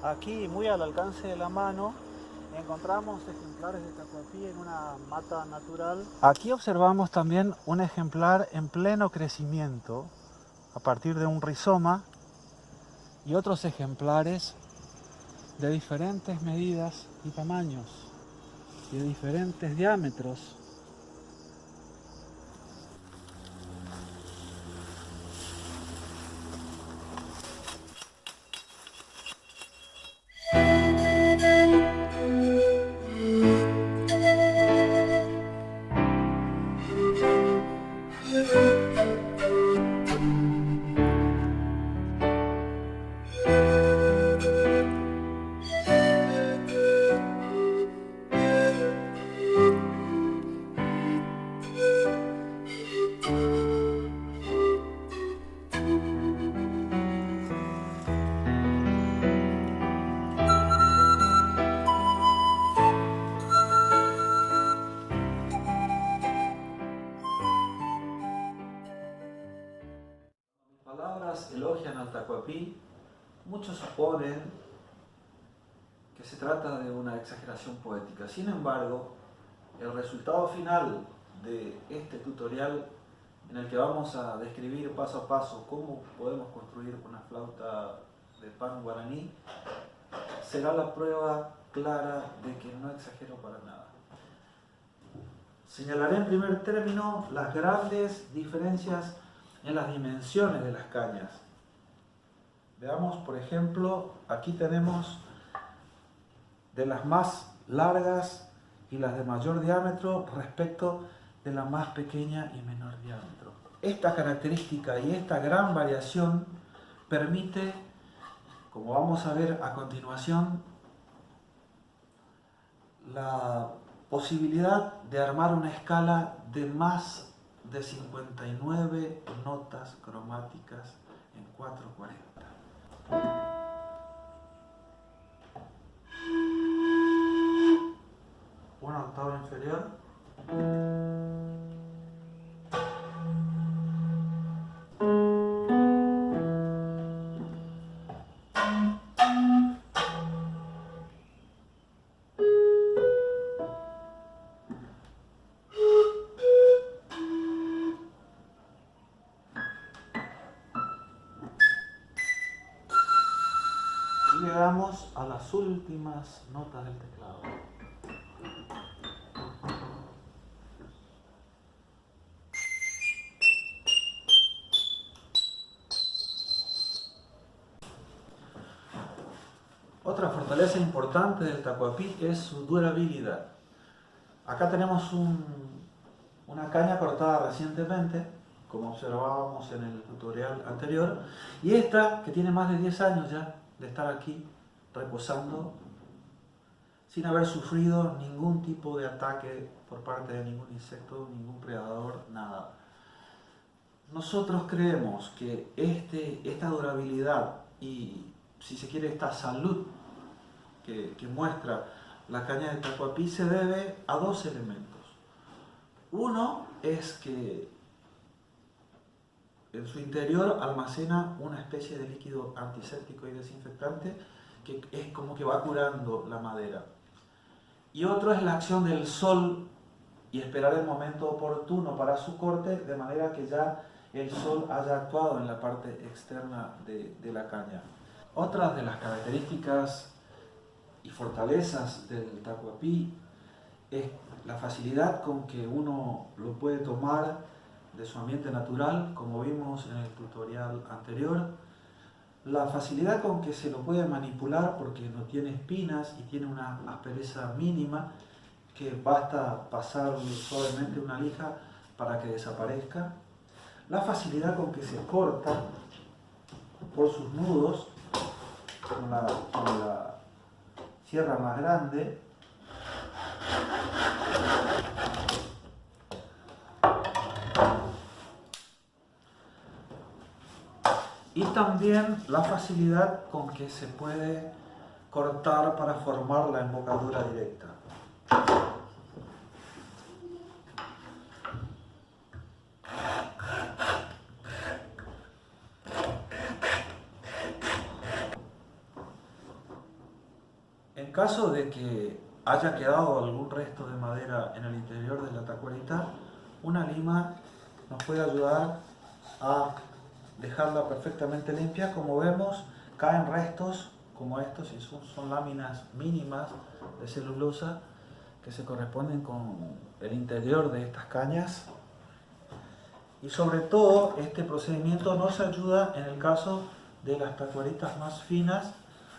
Aquí, muy al alcance de la mano, encontramos ejemplares de tacuapí en una mata natural. Aquí observamos también un ejemplar en pleno crecimiento a partir de un rizoma y otros ejemplares de diferentes medidas y tamaños y de diferentes diámetros. Palabras elogian al tacuapí, muchos suponen que se trata de una exageración poética. Sin embargo, el resultado final de este tutorial, en el que vamos a describir paso a paso cómo podemos construir una flauta de pan guaraní, será la prueba clara de que no exagero para nada. Señalaré en primer término las grandes diferencias en las dimensiones de las cañas. Veamos, por ejemplo, aquí tenemos de las más largas y las de mayor diámetro respecto de la más pequeña y menor diámetro. Esta característica y esta gran variación permite, como vamos a ver a continuación, la posibilidad de armar una escala de más de 59 notas cromáticas en 4/40. Una octava inferior. Y llegamos a las últimas notas del teclado. Otra fortaleza importante del tacuapí es su durabilidad. Acá tenemos una caña cortada recientemente, como observábamos en el tutorial anterior, y esta que tiene más de 10 años ya de estar aquí reposando sin haber sufrido ningún tipo de ataque por parte de ningún insecto, ningún predador, nada. Nosotros creemos que esta durabilidad y, si se quiere, esta salud que muestra la caña de tacuapí se debe a dos elementos. Uno es que en su interior almacena una especie de líquido antiséptico y desinfectante que es como que va curando la madera. Y otro es la acción del sol y esperar el momento oportuno para su corte, de manera que ya el sol haya actuado en la parte externa de la caña. Otras de las características y fortalezas del tacuapí es la facilidad con que uno lo puede tomar de su ambiente natural, como vimos en el tutorial anterior, la facilidad con que se lo puede manipular porque no tiene espinas y tiene una aspereza mínima que basta pasar suavemente una lija para que desaparezca, la facilidad con que se corta por sus nudos con la sierra más grande, y también la facilidad con que se puede cortar para formar la embocadura directa. caso de que haya quedado algún resto de madera en el interior de la tacuarita, una lima nos puede ayudar a dejarla perfectamente limpia. Como vemos, caen restos como estos y son láminas mínimas de celulosa que se corresponden con el interior de estas cañas. Y sobre todo, este procedimiento nos ayuda en el caso de las tacuaritas más finas,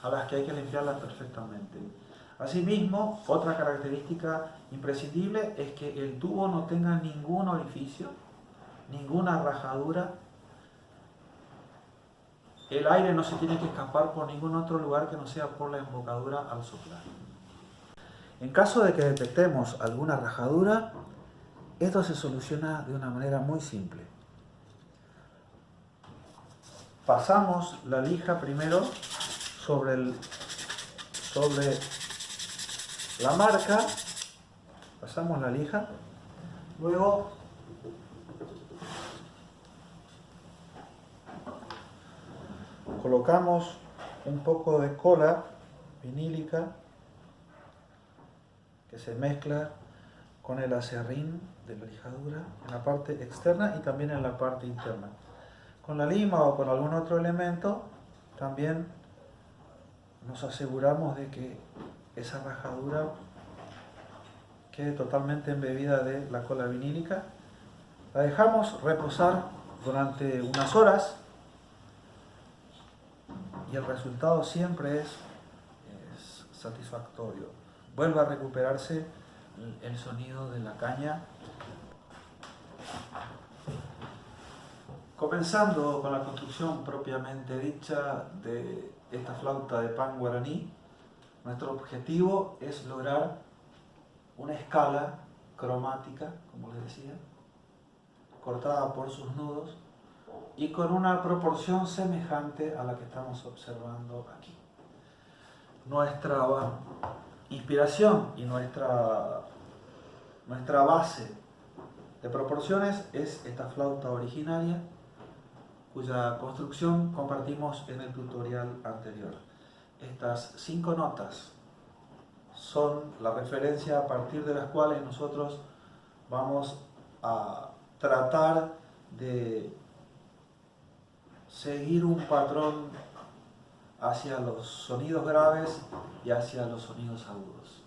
a las que hay que limpiarlas perfectamente. Asimismo, otra característica imprescindible es que el tubo no tenga ningún orificio, ninguna rajadura. El aire no se tiene que escapar por ningún otro lugar que no sea por la embocadura al soplar. En caso de que detectemos alguna rajadura, esto se soluciona de una manera muy simple. Pasamos la lija primero sobre la marca, pasamos la lija, luego colocamos un poco de cola vinílica que se mezcla con el acerrín de la lijadura en la parte externa y también en la parte interna. Con la lima o con algún otro elemento también nos aseguramos de que esa rajadura quede totalmente embebida de la cola vinílica. La dejamos reposar durante unas horas y el resultado siempre es satisfactorio. Vuelve a recuperarse el sonido de la caña. Comenzando con la construcción propiamente dicha de esta flauta de pan guaraní, nuestro objetivo es lograr una escala cromática, como les decía, cortada por sus nudos y con una proporción semejante a la que estamos observando aquí. Nuestra inspiración y nuestra base de proporciones es esta flauta originaria, cuya construcción compartimos en el tutorial anterior. Estas 5 notas son la referencia a partir de las cuales nosotros vamos a tratar de seguir un patrón hacia los sonidos graves y hacia los sonidos agudos.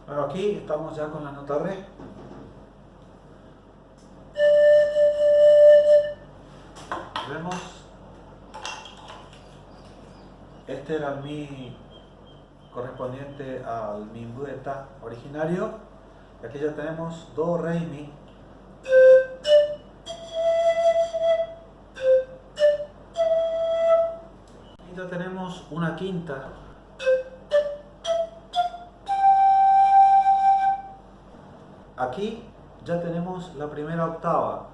Bueno, aquí estamos ya con la nota re. Vemos, este era el mi correspondiente al mi budeta originario. Y aquí ya tenemos do, re y mi. Y ya tenemos una quinta. Aquí ya tenemos la primera octava.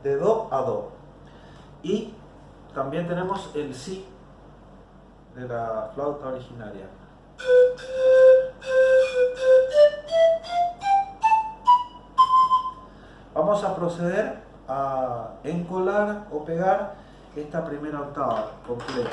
De do a do. Y también tenemos el si de la flauta originaria. Vamos a proceder a encolar o pegar esta primera octava completa.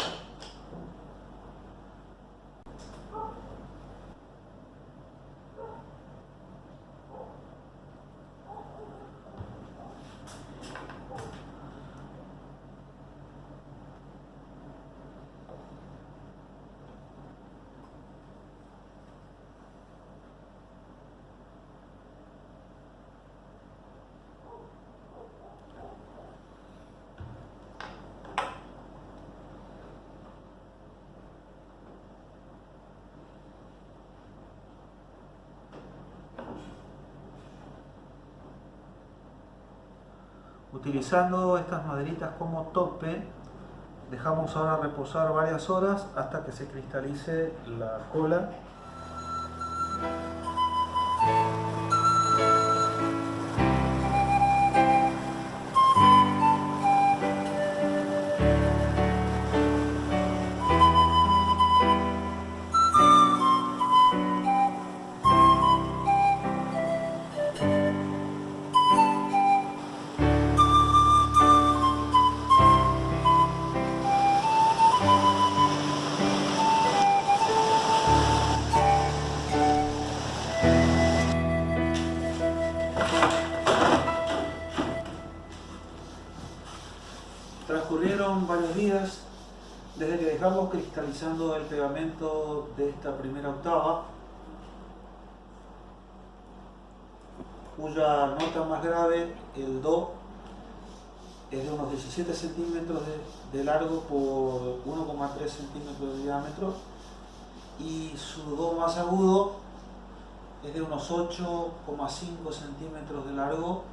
Utilizando estas maderitas como tope, dejamos ahora reposar varias horas hasta que se cristalice la cola. Transcurrieron varios días desde que dejamos cristalizando el pegamento de esta primera octava, cuya nota más grave, el Do, es de unos 17 centímetros de largo por 1,3 centímetros de diámetro, y su Do más agudo es de unos 8,5 centímetros de largo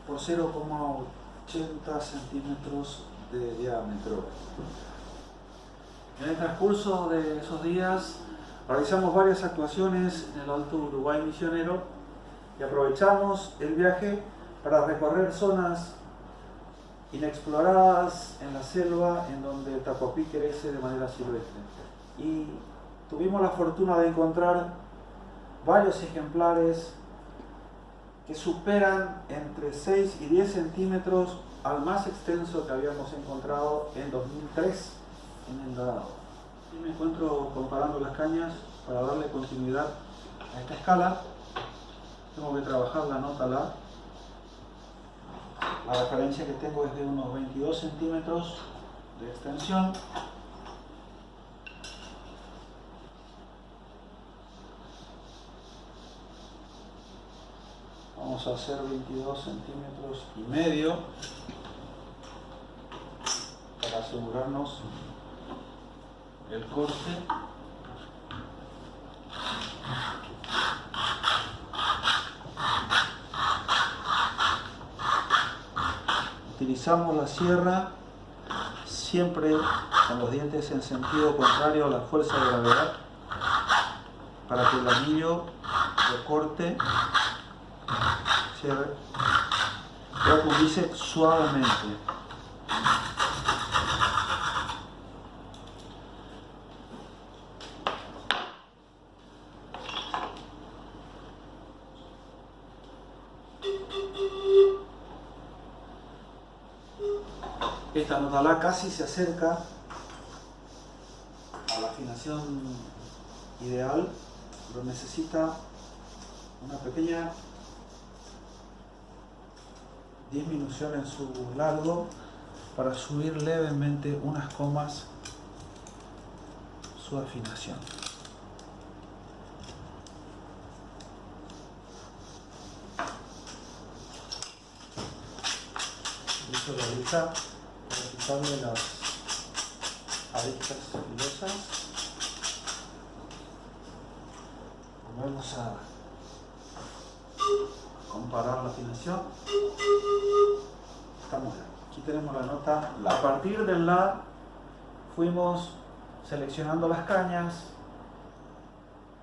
por 0,80 centímetros de diámetro. En el transcurso de esos días realizamos varias actuaciones en el Alto Uruguay Misionero y aprovechamos el viaje para recorrer zonas inexploradas en la selva, en donde el tapopí crece de manera silvestre. Y tuvimos la fortuna de encontrar varios ejemplares que superan entre 6 y 10 centímetros al más extenso que habíamos encontrado en 2003 en el Dorado. Y me encuentro comparando las cañas para darle continuidad a esta escala. Tengo que trabajar la nota La. La referencia que tengo es de unos 22 centímetros de extensión. Vamos a hacer 22 centímetros y medio para asegurarnos el corte. Utilizamos la sierra siempre con los dientes en sentido contrario a la fuerza de gravedad para que el anillo de corte se profundice suavemente. Esta nota La casi se acerca a la afinación ideal, pero necesita una pequeña disminución en su largo para subir levemente unas comas su afinación. Utilizo la lija para quitarle las aristas filosas. Vamos a comparar la afinación. Estamos bien. Aquí tenemos la nota La. A partir del La fuimos seleccionando las cañas,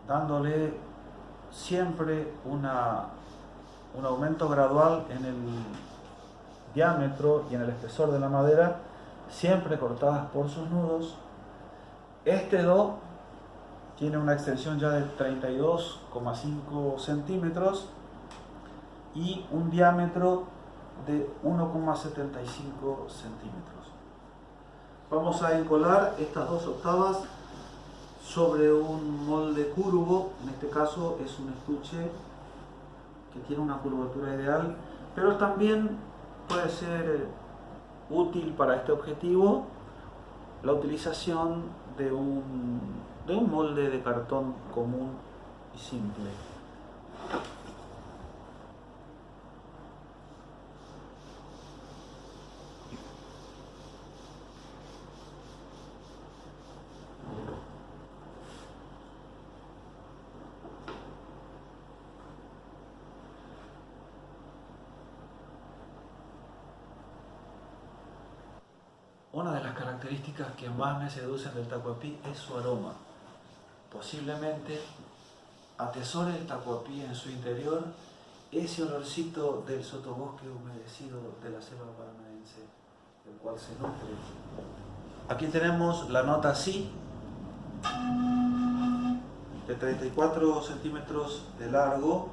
dándole siempre un aumento gradual en el diámetro y en el espesor de la madera, siempre cortadas por sus nudos. Este Do tiene una extensión ya de 32,5 centímetros y un diámetro de 1,75 centímetros. Vamos a encolar estas dos octavas sobre un molde curvo. En este caso es un estuche que tiene una curvatura ideal, pero también puede ser útil para este objetivo la utilización de un molde de cartón común y simple. características que más me seducen del tacuapí es su aroma. Posiblemente atesore el tacuapí en su interior ese olorcito del sotobosque humedecido de la selva paranaense, del cual se nutre. Aquí tenemos la nota Si, de 34 centímetros de largo,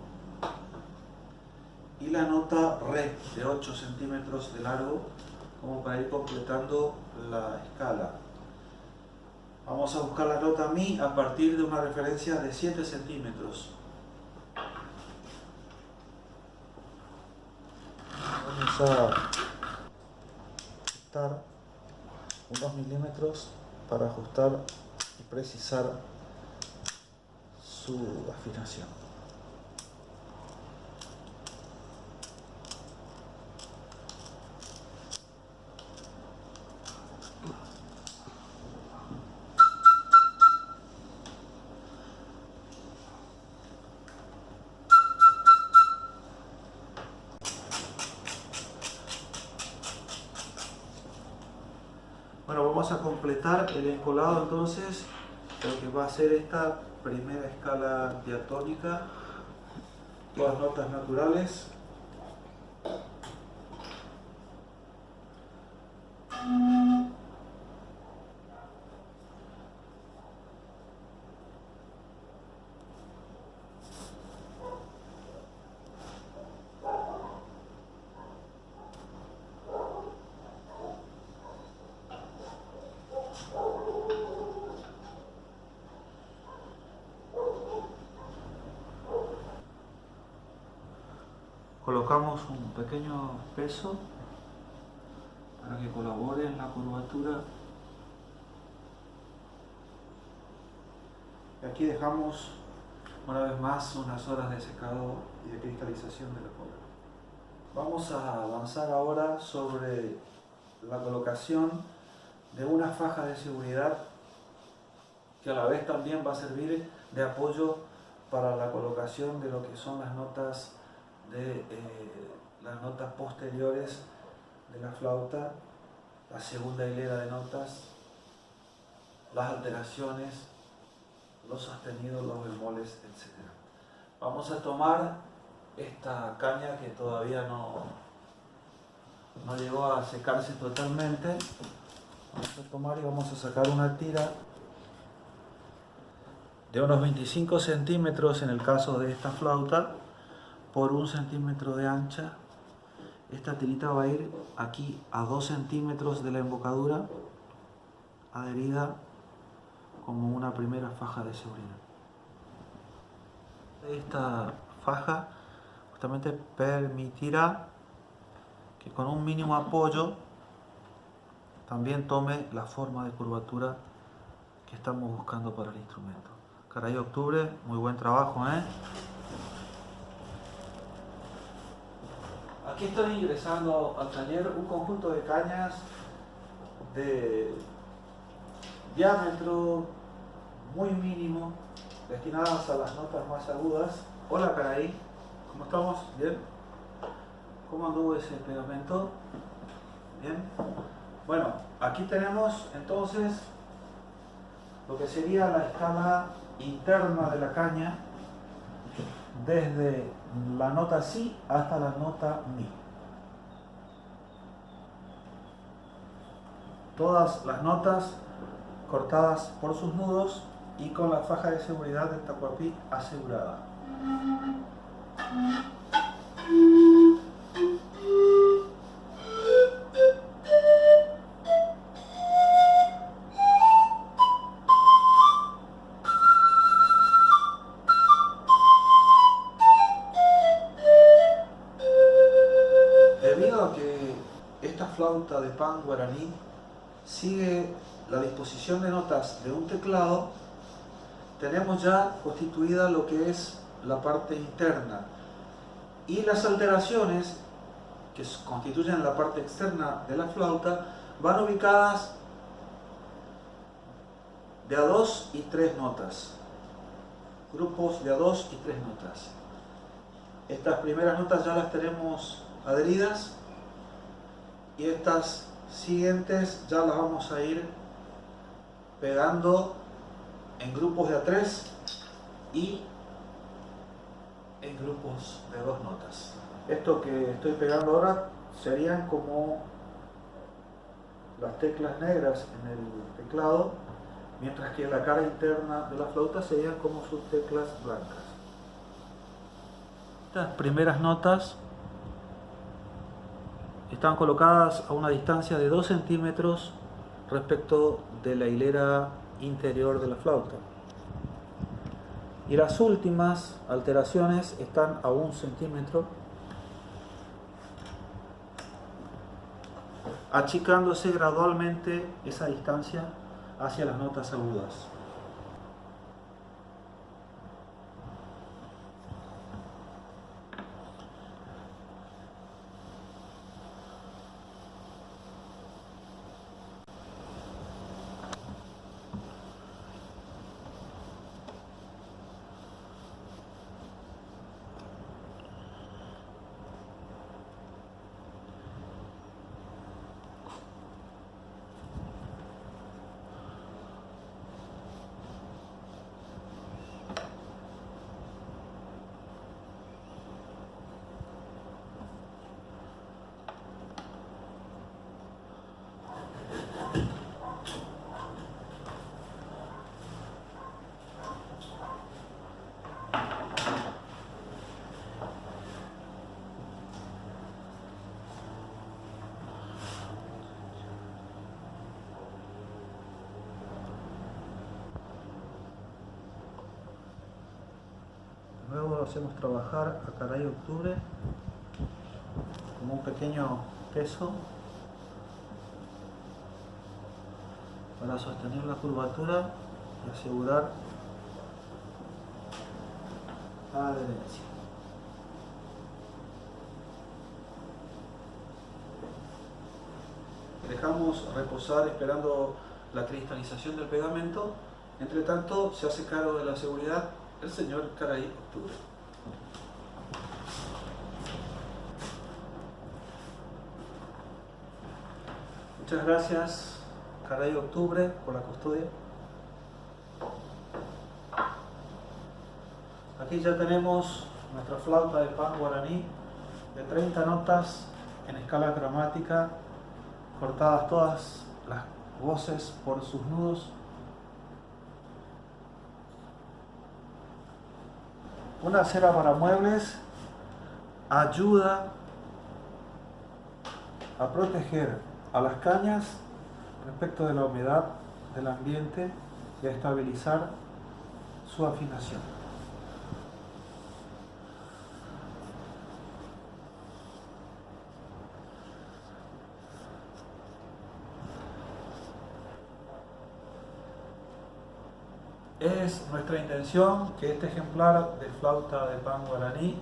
y la nota Re, de 8 centímetros de largo, como para ir completando la escala. Vamos a buscar la nota Mi a partir de una referencia de 7 centímetros. Vamos a ajustar unos milímetros para ajustar y precisar su afinación. Bueno, vamos a completar el encolado entonces, lo que va a ser esta primera escala diatónica, todas notas naturales. Colocamos un pequeño peso para que colabore en la curvatura. Y aquí dejamos una vez más unas horas de secado y de cristalización de la cola. Vamos a avanzar ahora sobre la colocación de una faja de seguridad que a la vez también va a servir de apoyo para la colocación de lo que son las notas las notas posteriores de la flauta, la segunda hilera de notas, las alteraciones, los sostenidos, los bemoles, etc. Vamos a tomar esta caña que todavía no llegó a secarse totalmente. Vamos a tomar y vamos a sacar una tira de unos 25 centímetros en el caso de esta flauta, por 1 centímetro de ancha. Esta tirita va a ir aquí a 2 centímetros de la embocadura, adherida como una primera faja de seguridad. Esta faja justamente permitirá que con un mínimo apoyo también tome la forma de curvatura que estamos buscando para el instrumento. Caray Octubre, muy buen trabajo, ¿eh? Aquí estoy ingresando al taller un conjunto de cañas de diámetro muy mínimo, destinadas a las notas más agudas. Hola Caray, ¿cómo estamos? ¿Bien? ¿Cómo anduvo ese pegamento? ¿Bien? Bueno, aquí tenemos entonces lo que sería la escala interna de la caña, desde la nota Si hasta la nota Mi. Todas las notas cortadas por sus nudos y con la faja de seguridad del tacuapí asegurada. Debido a que esta flauta de pan guaraní sigue la disposición de notas de un teclado, tenemos ya constituida lo que es la parte interna, y las alteraciones que constituyen la parte externa de la flauta van ubicadas de a 2 y 3 notas, grupos de a 2 y 3 notas. Estas primeras notas ya las tenemos adheridas y estas siguientes ya las vamos a ir pegando en grupos de A3 y en grupos de 2 notas. Esto que estoy pegando ahora serían como las teclas negras en el teclado, mientras que la cara interna de la flauta serían como sus teclas blancas. Estas primeras notas están colocadas a una distancia de 2 centímetros respecto de la hilera interior de la flauta. Y las últimas alteraciones están a 1 centímetro, achicándose gradualmente esa distancia hacia las notas agudas. Luego lo hacemos trabajar a caray octubre como un pequeño peso para sostener la curvatura y asegurar la adherencia. Dejamos reposar esperando la cristalización del pegamento. Entre tanto, se hace cargo de la seguridad el señor Caray Octubre. Muchas gracias, Caray Octubre, por la custodia. Aquí ya tenemos nuestra flauta de pan guaraní de 30 notas en escala cromática, cortadas todas las voces por sus nudos. Una cera para muebles ayuda a proteger a las cañas respecto de la humedad del ambiente y a estabilizar su afinación. Es nuestra intención que este ejemplar de flauta de pan guaraní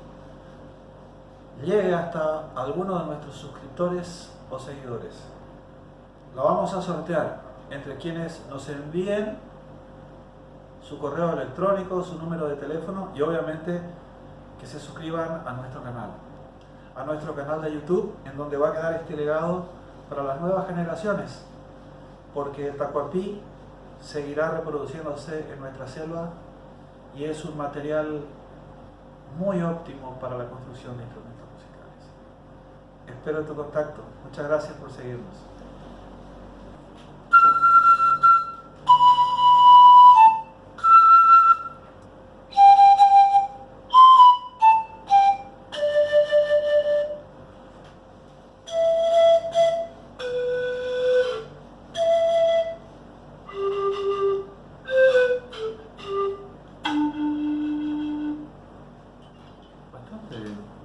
llegue hasta alguno de nuestros suscriptores o seguidores. Lo vamos a sortear entre quienes nos envíen su correo electrónico, su número de teléfono y obviamente que se suscriban a nuestro canal de YouTube, en donde va a quedar este legado para las nuevas generaciones, porque el tacuapí seguirá reproduciéndose en nuestra selva y es un material muy óptimo para la construcción de instrumentos musicales. Espero tu contacto. Muchas gracias por seguirnos. Bastante bien.